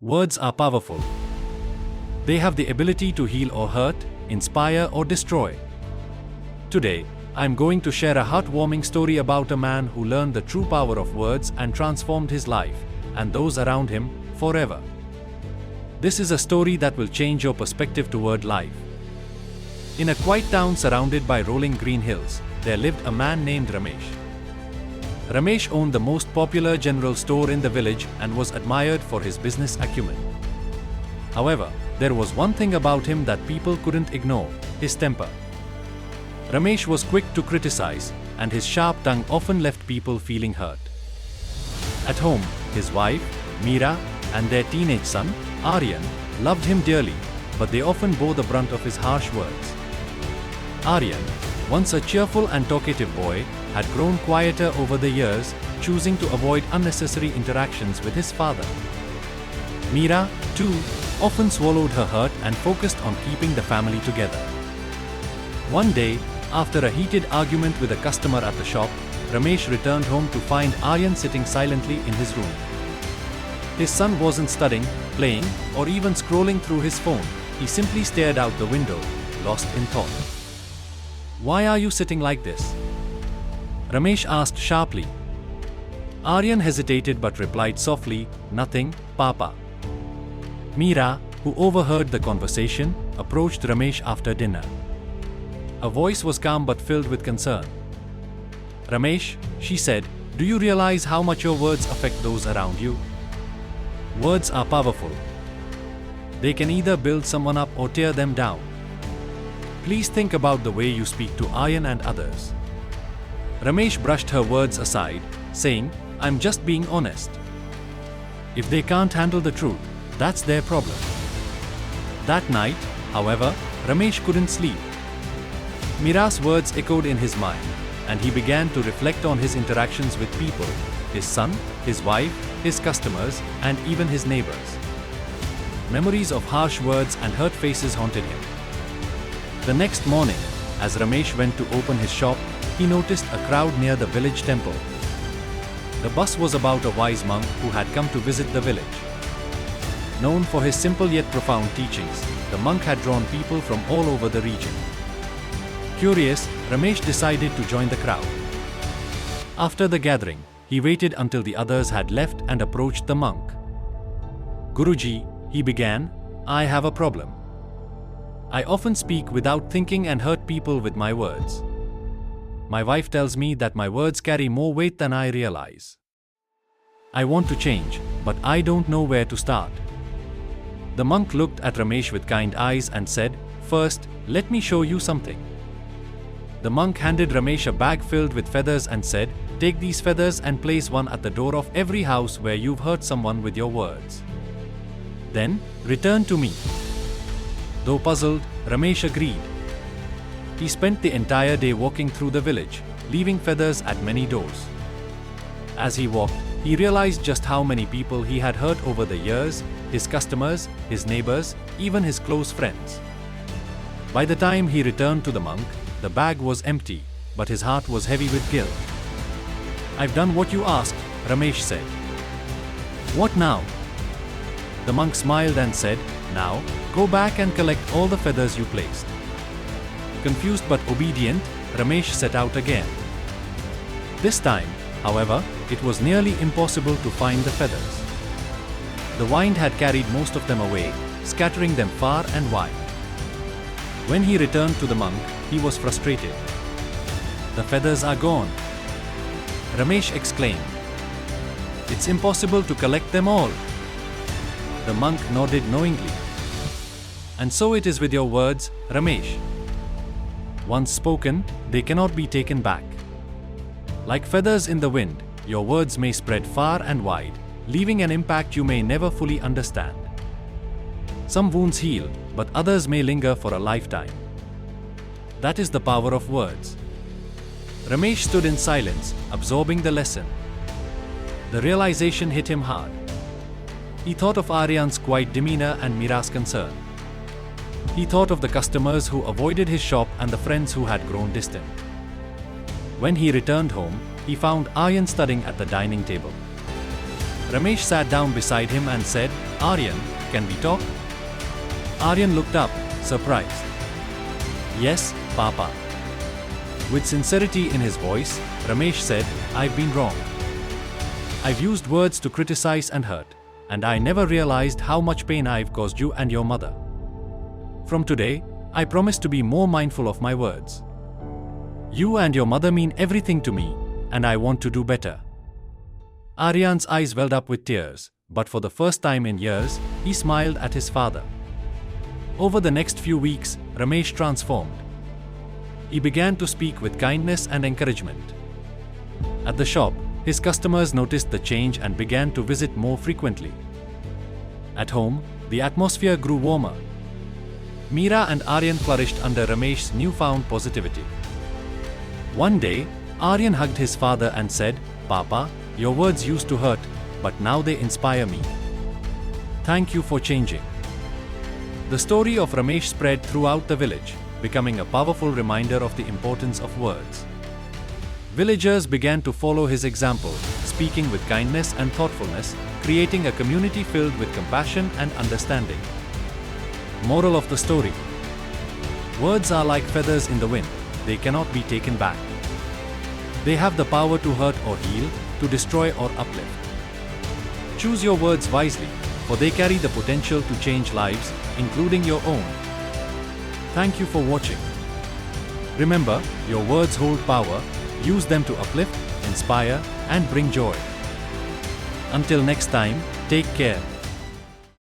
Words are powerful. They have the ability to heal or hurt, inspire or destroy. Today, I'm going to share a heartwarming story about a man who learned the true power of words and transformed his life, and those around him, forever. This is a story that will change your perspective toward life. In a quiet town surrounded by rolling green hills, there lived a man named Ramesh. Ramesh owned the most popular general store in the village and was admired for his business acumen. However, there was one thing about him that people couldn't ignore: his temper. Ramesh was quick to criticize, and his sharp tongue often left people feeling hurt. At home, his wife, Meera, and their teenage son, Aryan, loved him dearly, but they often bore the brunt of his harsh words. Aryan, once a cheerful and talkative boy, had grown quieter over the years, choosing to avoid unnecessary interactions with his father. Meera, too, often swallowed her hurt and focused on keeping the family together. One day, after a heated argument with a customer at the shop, Ramesh returned home to find Aryan sitting silently in his room. His son wasn't studying, playing, or even scrolling through his phone. He simply stared out the window, lost in thought. "Why are you sitting like this?" Ramesh asked sharply. Aryan hesitated but replied softly, "Nothing, Papa." Meera, who overheard the conversation, approached Ramesh after dinner. Her voice was calm but filled with concern. "Ramesh," she said, "do you realize how much your words affect those around you? Words are powerful. They can either build someone up or tear them down. Please think about the way you speak to Aryan and others." Ramesh brushed her words aside, saying, "I'm just being honest. If they can't handle the truth, that's their problem." That night, however, Ramesh couldn't sleep. Meera's words echoed in his mind, and he began to reflect on his interactions with people: his son, his wife, his customers, and even his neighbors. Memories of harsh words and hurt faces haunted him. The next morning, as Ramesh went to open his shop, he noticed a crowd near the village temple. The buzz was about a wise monk who had come to visit the village. Known for his simple yet profound teachings, the monk had drawn people from all over the region. Curious, Ramesh decided to join the crowd. After the gathering, he waited until the others had left and approached the monk. "Guruji," he began, "I have a problem. I often speak without thinking and hurt people with my words. My wife tells me that my words carry more weight than I realize. I want to change, but I don't know where to start." The monk looked at Ramesh with kind eyes and said, "First, let me show you something." The monk handed Ramesh a bag filled with feathers and said, "Take these feathers and place one at the door of every house where you've hurt someone with your words. Then, return to me." Though puzzled, Ramesh agreed. He spent the entire day walking through the village, leaving feathers at many doors. As he walked, he realized just how many people he had hurt over the years: his customers, his neighbors, even his close friends. By the time he returned to the monk, the bag was empty, but his heart was heavy with guilt. "I've done what you asked," Ramesh said. "What now?" The monk smiled and said, "Now, go back and collect all the feathers you placed." Confused but obedient, Ramesh set out again. This time, however, it was nearly impossible to find the feathers. The wind had carried most of them away, scattering them far and wide. When he returned to the monk, he was frustrated. "The feathers are gone," Ramesh exclaimed. "It's impossible to collect them all." The monk nodded knowingly. "And so it is with your words, Ramesh. Once spoken, they cannot be taken back. Like feathers in the wind, your words may spread far and wide, leaving an impact you may never fully understand. Some wounds heal, but others may linger for a lifetime. That is the power of words." Ramesh stood in silence, absorbing the lesson. The realization hit him hard. He thought of Aryan's quiet demeanor and Meera's concern. He thought of the customers who avoided his shop and the friends who had grown distant. When he returned home, he found Aryan studying at the dining table. Ramesh sat down beside him and said, "Aryan, can we talk?" Aryan looked up, surprised. "Yes, Papa." With sincerity in his voice, Ramesh said, "I've been wrong. I've used words to criticize and hurt, and I never realized how much pain I've caused you and your mother. From today, I promise to be more mindful of my words. You and your mother mean everything to me, and I want to do better." Aryan's eyes welled up with tears, but for the first time in years, he smiled at his father. Over the next few weeks, Ramesh transformed. He began to speak with kindness and encouragement. At the shop, his customers noticed the change and began to visit more frequently. At home, the atmosphere grew warmer. Meera and Aryan flourished under Ramesh's newfound positivity. One day, Aryan hugged his father and said, "Papa, your words used to hurt, but now they inspire me. Thank you for changing." The story of Ramesh spread throughout the village, becoming a powerful reminder of the importance of words. Villagers began to follow his example, speaking with kindness and thoughtfulness, creating a community filled with compassion and understanding. Moral of the story: words are like feathers in the wind, they cannot be taken back. They have the power to hurt or heal, to destroy or uplift. Choose your words wisely, for they carry the potential to change lives, including your own. Thank you for watching. Remember, your words hold power. Use them to uplift, inspire, and bring joy. Until next time, take care.